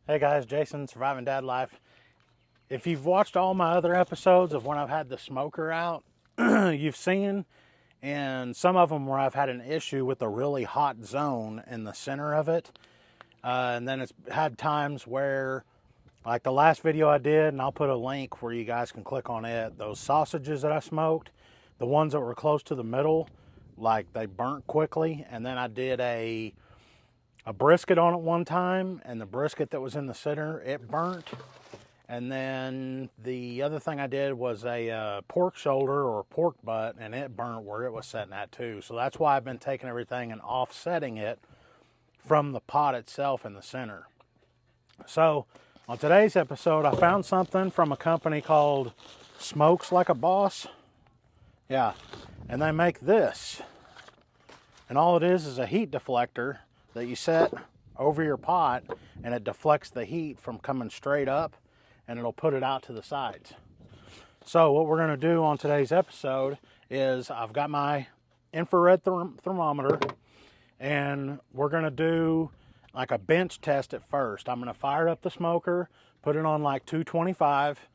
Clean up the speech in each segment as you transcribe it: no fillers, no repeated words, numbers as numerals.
Hey guys, Jason, Surviving Dad Life. If you've watched all my other episodes of when I've had the smoker out, you've seen in some of them where I've had an issue with a really hot zone in the center of it. And then it's had times where, like the last video I did, and I'll put a link where you guys can click on it, those sausages that I smoked, the ones that were close to the middle, like they burnt quickly. And then I did a brisket on it one time, and the brisket that was in the center, it burnt. And then the other thing I did was a pork shoulder or pork butt, and it burnt where it was sitting at too. So that's why I've been taking everything and offsetting it from the pot itself in the center. So on today's episode, I found something from a company called Smokes Like a Boss. Yeah, and they make this. And all it is a heat deflector that you set over your pot, and it deflects the heat from coming straight up, and it'll put it out to the sides. So what we're going to do on today's episode is I've got my infrared thermometer, and we're going to do like a bench test at first. I'm going to fire up the smoker, put it on like 225.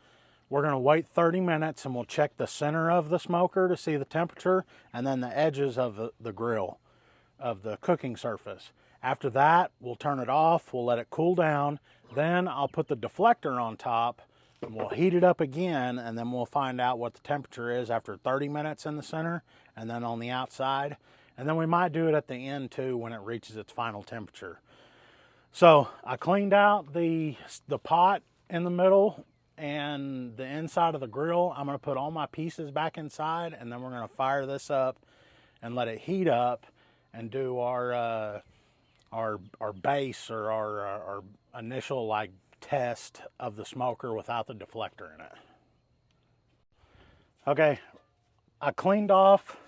We're going to wait 30 minutes, and we'll check the center of the smoker to see the temperature, and then the edges of the grill, of the cooking surface. After that, we'll turn it off, we'll let it cool down, then I'll put the deflector on top, and we'll heat it up again, and then we'll find out what the temperature is after 30 minutes in the center, and then on the outside. And then we might do it at the end too when it reaches its final temperature. So I cleaned out the pot in the middle and the inside of the grill. I'm going to put all my pieces back inside, and then we're going to fire this up and let it heat up and do our base or our initial like test of the smoker without the deflector in it. Okay, I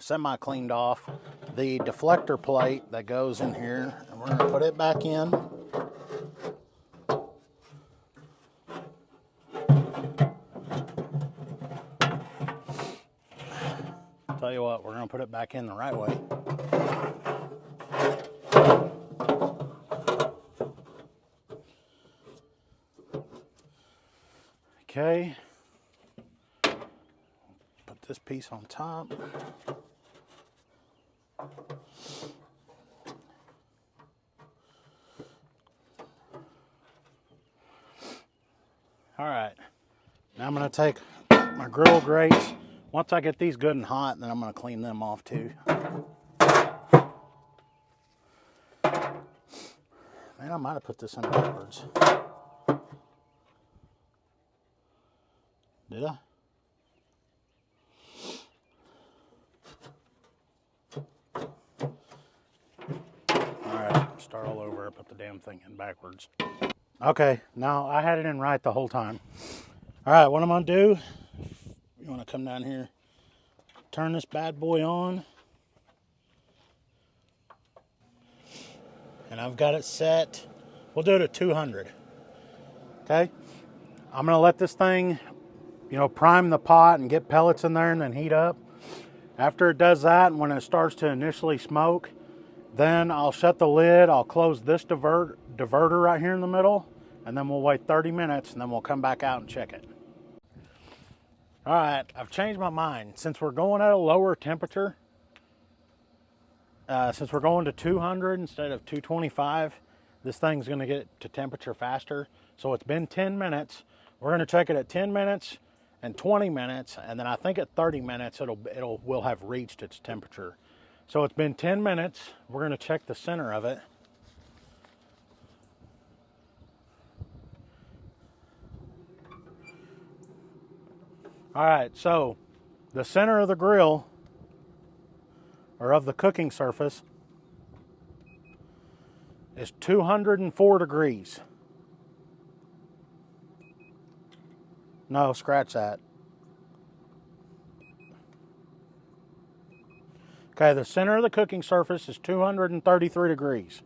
semi-cleaned off the deflector plate that goes in here, and we're gonna put it back in. Tell you what, we're gonna put it back in the right way. Okay, put this piece on top. All right, now I'm going to take my grill grates. Once I get these good and hot, then I'm going to clean them off too. Man, I might have put this in backwards. Did I? Alright, start all over. I put the damn thing in backwards. Okay, now I had it in right the whole time. Alright, what I'm going to do, you want to come down here, turn this bad boy on. And I've got it set, we'll do it at 200. Okay, I'm going to let this thing, prime the pot and get pellets in there and then heat up. After it does that, and when it starts to initially smoke, then I'll shut the lid, I'll close this diverter right here in the middle, and then we'll wait 30 minutes, and then we'll come back out and check it. All right, I've changed my mind. Since we're going at a lower temperature, since we're going to 200 instead of 225, this thing's gonna get to temperature faster. So it's been 10 minutes. We're gonna check it at 10 minutes and 20 minutes, and then I think at 30 minutes we'll have reached its temperature. So it's been 10 minutes. We're gonna check the center of it. All right, so the center of the grill, or of the cooking surface, is 204 degrees. No, scratch that. Okay, the center of the cooking surface is 233 degrees.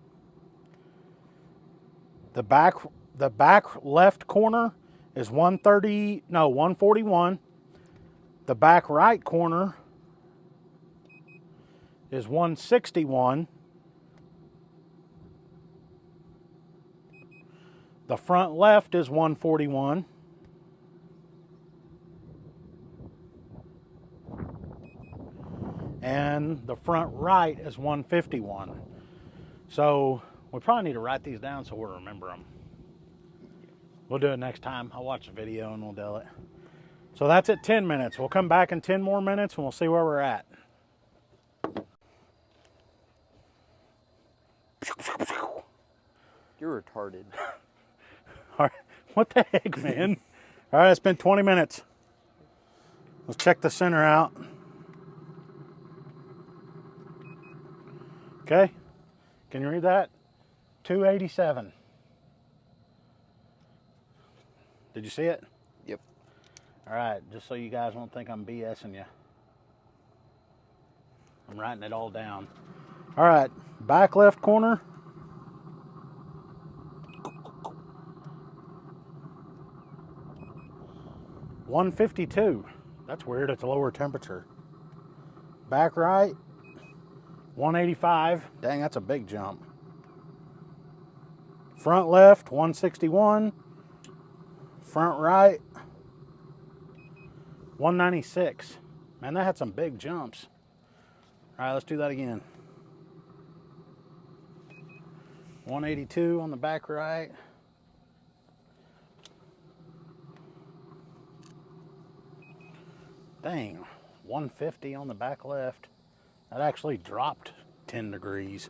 The back left corner is 141. The back right corner is 161. The front left is 141. And the front right is 151. So we probably need to write these down so we'll remember them. We'll do it next time. I'll watch the video and we'll do it. So that's at 10 minutes. We'll come back in 10 more minutes and we'll see where we're at. You're retarded. All right. What the heck, man? All right, it's been 20 minutes. Let's check the center out. Okay. Can you read that? 287. Did you see it? Yep. All right, just so you guys won't think I'm BSing you. I'm writing it all down. All right, back left corner. $152. That's weird, it's a lower temperature. Back right, $185. Dang, that's a big jump. Front left, $161. Front right, $196. Man, that had some big jumps. All right, let's do that again. $182 on the back right. Dang, $150 on the back left. That actually dropped 10 degrees.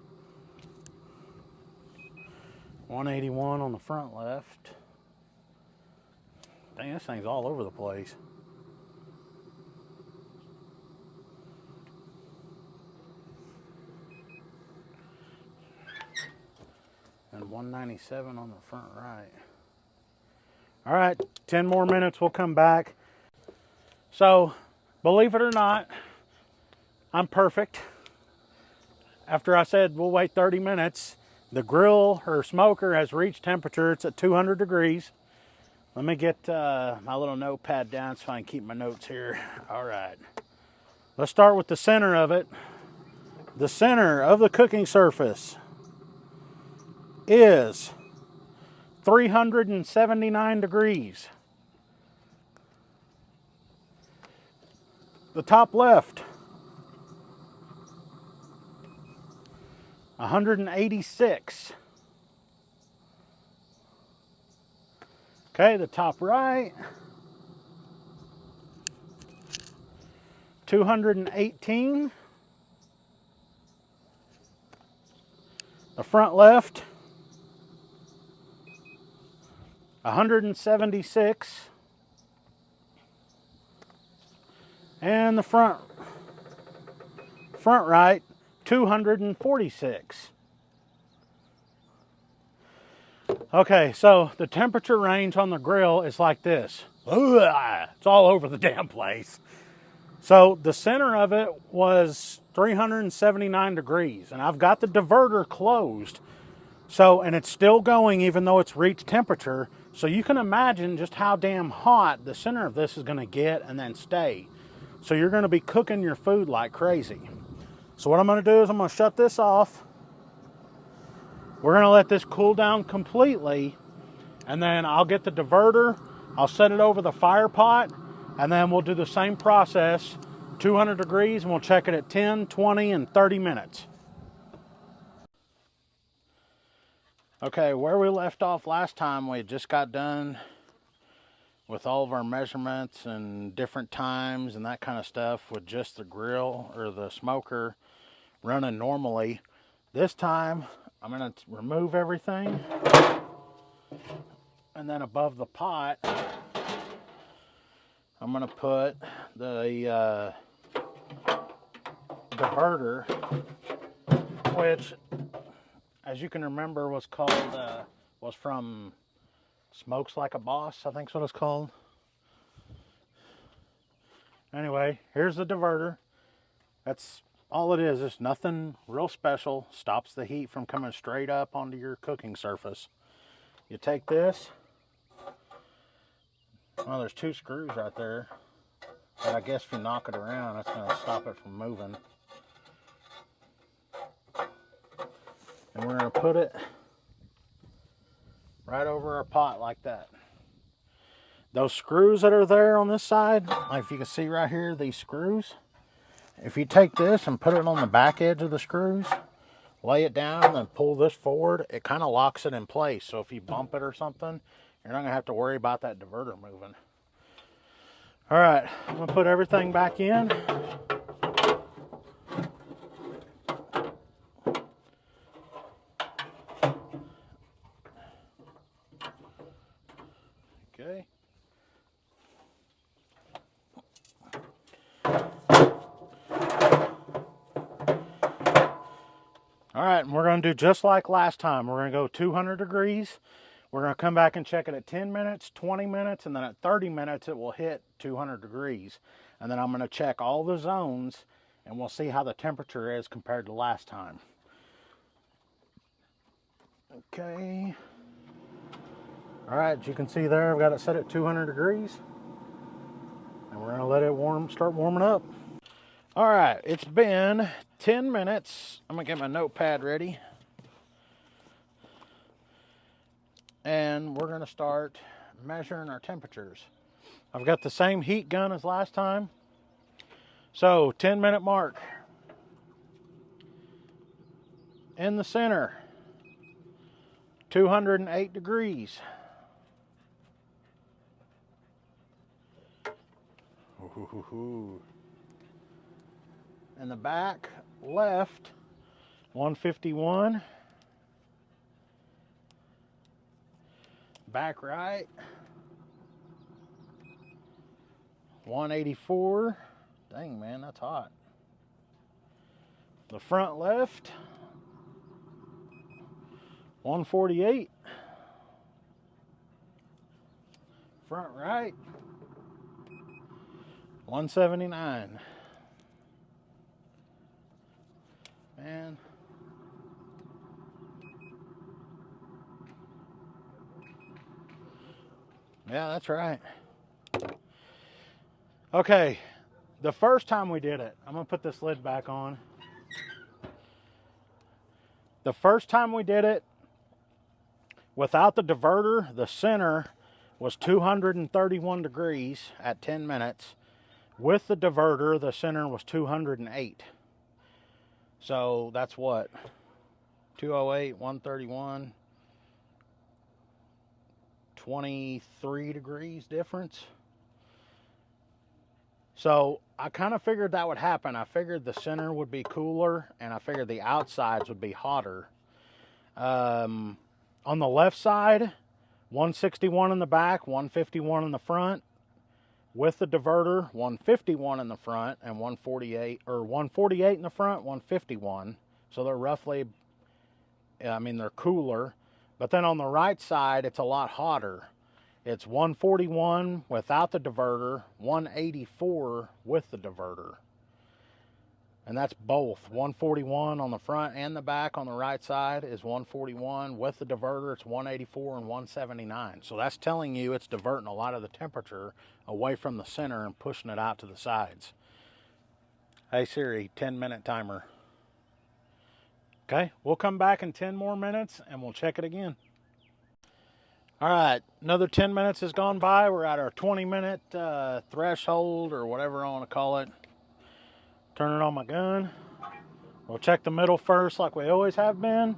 $181 on the front left. Dang, this thing's all over the place. And $197 on the front right. All right, 10 more minutes, we'll come back. So, believe it or not, I'm perfect. After I said we'll wait 30 minutes, the grill or smoker has reached temperature. It's at 200 degrees. Let me get my little notepad down so I can keep my notes here. All right. Let's start with the center of it. The center of the cooking surface is 379 degrees. The top left, 186. Okay, the top right, 218. The front left, 176. And the front right, 246. Okay, so the temperature range on the grill is like this. It's all over the damn place. So the center of it was 379 degrees, and I've got the diverter closed. So, and it's still going even though it's reached temperature. So you can imagine just how damn hot the center of this is going to get and then stay. So you're going to be cooking your food like crazy. So what I'm going to do is I'm going to shut this off. We're going to let this cool down completely. And then I'll get the diverter. I'll set it over the fire pot. And then we'll do the same process, 200 degrees, and we'll check it at 10, 20, and 30 minutes. Okay, where we left off last time, we just got done with all of our measurements and different times and that kind of stuff with just the grill or the smoker running normally. This time, I'm going to remove everything. And then above the pot, I'm going to put the diverter, which, as you can remember, was from Smokes Like a Boss, I think is what it's called. Anyway, here's the diverter. That's all it is. It's nothing real special. Stops the heat from coming straight up onto your cooking surface. You take this. Well, there's 2 screws right there. But I guess if you knock it around, that's going to stop it from moving. And we're going to put it right over our pot like that. Those screws that are there on this side, like if you can see right here, these screws, if you take this and put it on the back edge of the screws, lay it down and pull this forward, it kind of locks it in place. So if you bump it or something, you're not going to have to worry about that diverter moving. All right, I'm going to put everything back in. Okay. All right, and we're going to do just like last time. We're going to go 200 degrees. We're going to come back and check it at 10 minutes, 20 minutes, and then at 30 minutes it will hit 200 degrees. And then I'm going to check all the zones, and we'll see how the temperature is compared to last time. Okay. All right, as you can see there, I've got it set at 200 degrees. And we're going to let it start warming up. All right, it's been 10 minutes. I'm going to get my notepad ready. And we're going to start measuring our temperatures. I've got the same heat gun as last time. So 10-minute mark. In the center, 208 degrees. Ooh. In the back left, 151. Back right, 184. Dang, man, that's hot. The front left, 148. Front right, 179. Man. Yeah, that's right. Okay, the first time we did it, I'm going to put this lid back on. The first time we did it, without the diverter, the center was 231 degrees at 10 minutes. With the diverter, the center was 208. So that's what? 208, 131, 23 degrees difference. So I kind of figured that would happen. I figured the center would be cooler, and I figured the outsides would be hotter. On the left side, 161 in the back, 151 in the front. With the diverter, 151 in the front and 148 in the front, 151. So they're roughly, they're cooler. But then on the right side, it's a lot hotter. It's 141 without the diverter, 184 with the diverter. And that's both. 141 on the front and the back on the right side is 141. With the diverter, it's 184 and 179. So that's telling you it's diverting a lot of the temperature away from the center and pushing it out to the sides. Hey Siri, 10-minute timer. Okay, we'll come back in 10 more minutes and we'll check it again. All right, another 10 minutes has gone by. We're at our 20-minute threshold, or whatever I want to call it. Turn it on my gun. We'll check the middle first like we always have been.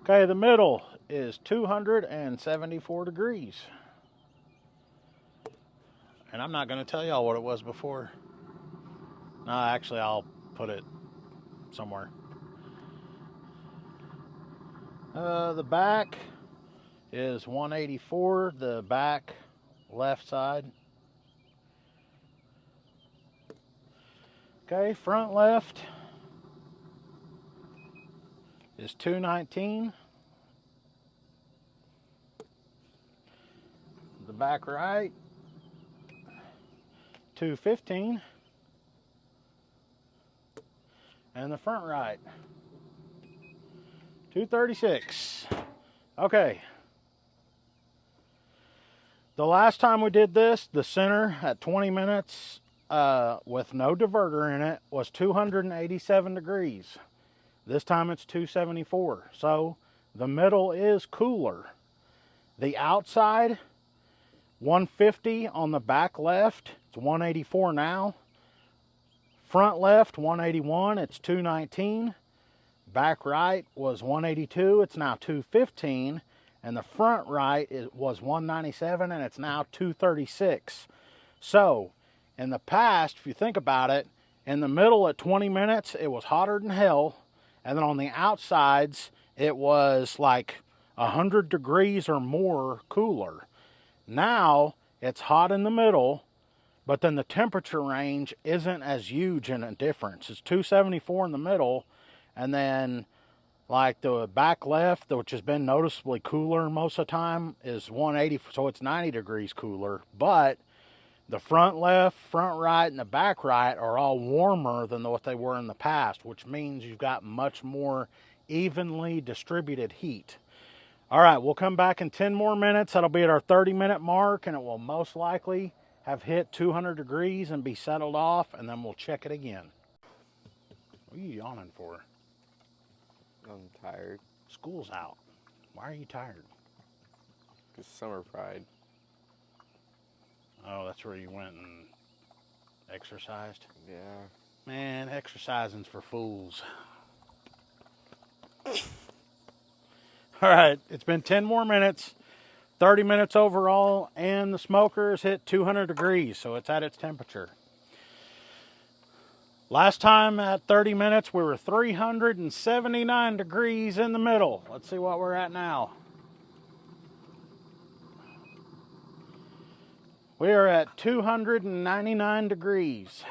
Okay, the middle is 274 degrees. And I'm not going to tell y'all what it was before. No, actually, I'll put it somewhere. The back is 184, the back left side. Okay, front left is 219. The back right, 215. And the front right, 236. Okay. The last time we did this, the center at 20 minutes with no diverter in it was 287 degrees. This time it's 274. So the middle is cooler. The outside, 150 on the back left, it's 184 now. Front left, 181, it's 219. Back right was 182, it's now 215. And the front right was 197, and it's now 236. So, in the past, if you think about it, in the middle at 20 minutes, it was hotter than hell. And then on the outsides, it was like 100 degrees or more cooler. Now, it's hot in the middle, but then the temperature range isn't as huge in a difference. It's 274 in the middle, and then like the back left, which has been noticeably cooler most of the time, is 180, so it's 90 degrees cooler. But the front left, front right, and the back right are all warmer than what they were in the past, which means you've got much more evenly distributed heat. All right, we'll come back in 10 more minutes. That'll be at our 30-minute mark, and it will most likely have hit 200 degrees and be settled off, and then we'll check it again. What are you yawning for? I'm tired. School's out. Why are you tired? Because summer pride. Oh, that's where you went and exercised? Yeah. Man, exercising's for fools. All right, it's been 10 more minutes, 30 minutes overall, and the smoker has hit 200 degrees, so it's at its temperature. Last time at 30 minutes, we were 379 degrees in the middle. Let's see what we're at now. We are at 299 degrees.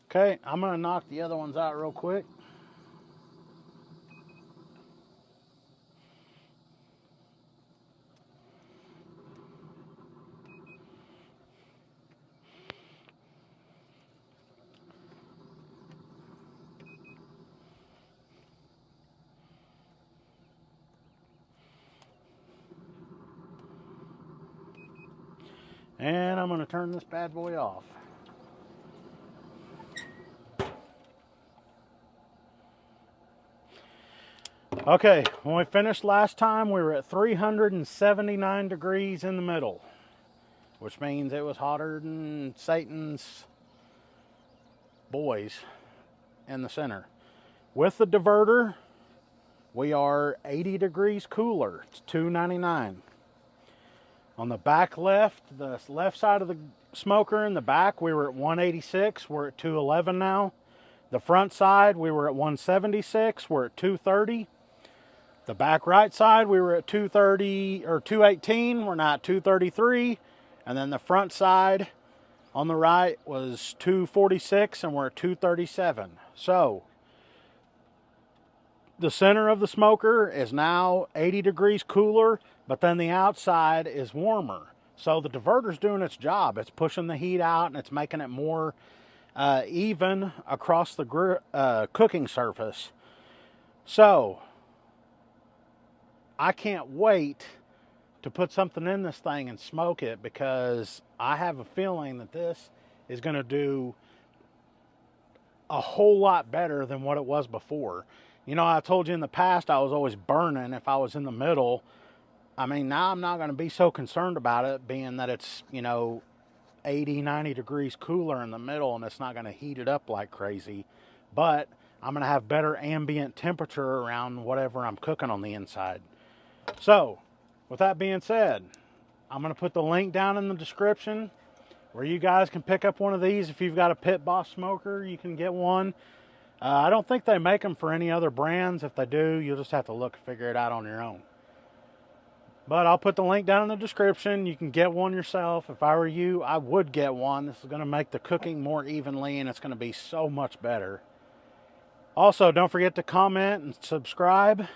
Okay, I'm going to knock the other ones out real quick. And I'm going to turn this bad boy off. Okay, when we finished last time, we were at 379 degrees in the middle, which means it was hotter than Satan's boys in the center. With the diverter, we are 80 degrees cooler. It's 299. On the back left, the left side of the smoker in the back, we were at 186. We're at 211 now. The front side, we were at 176. We're at 230. The back right side, we were at 230 or 218. We're now at 233. And then the front side on the right was 246, and we're at 237. So the center of the smoker is now 80 degrees cooler, but then the outside is warmer. So the diverter's doing its job. It's pushing the heat out, and it's making it more even across the cooking surface. So I can't wait to put something in this thing and smoke it, because I have a feeling that this is going to do a whole lot better than what it was before. You know, I told you in the past I was always burning if I was in the middle. I mean, now I'm not going to be so concerned about it, being that it's, 80, 90 degrees cooler in the middle, and it's not going to heat it up like crazy. But I'm going to have better ambient temperature around whatever I'm cooking on the inside. So, with that being said, I'm going to put the link down in the description where you guys can pick up one of these. If you've got a Pit Boss smoker, you can get one. I don't think they make them for any other brands. If they do, you'll just have to look and figure it out on your own. But I'll put the link down in the description. You can get one yourself. If I were you, I would get one. This is going to make the cooking more evenly, and it's going to be so much better. Also, don't forget to comment and subscribe.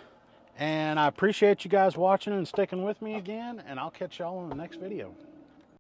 And I appreciate you guys watching and sticking with me again, and I'll catch y'all in the next video.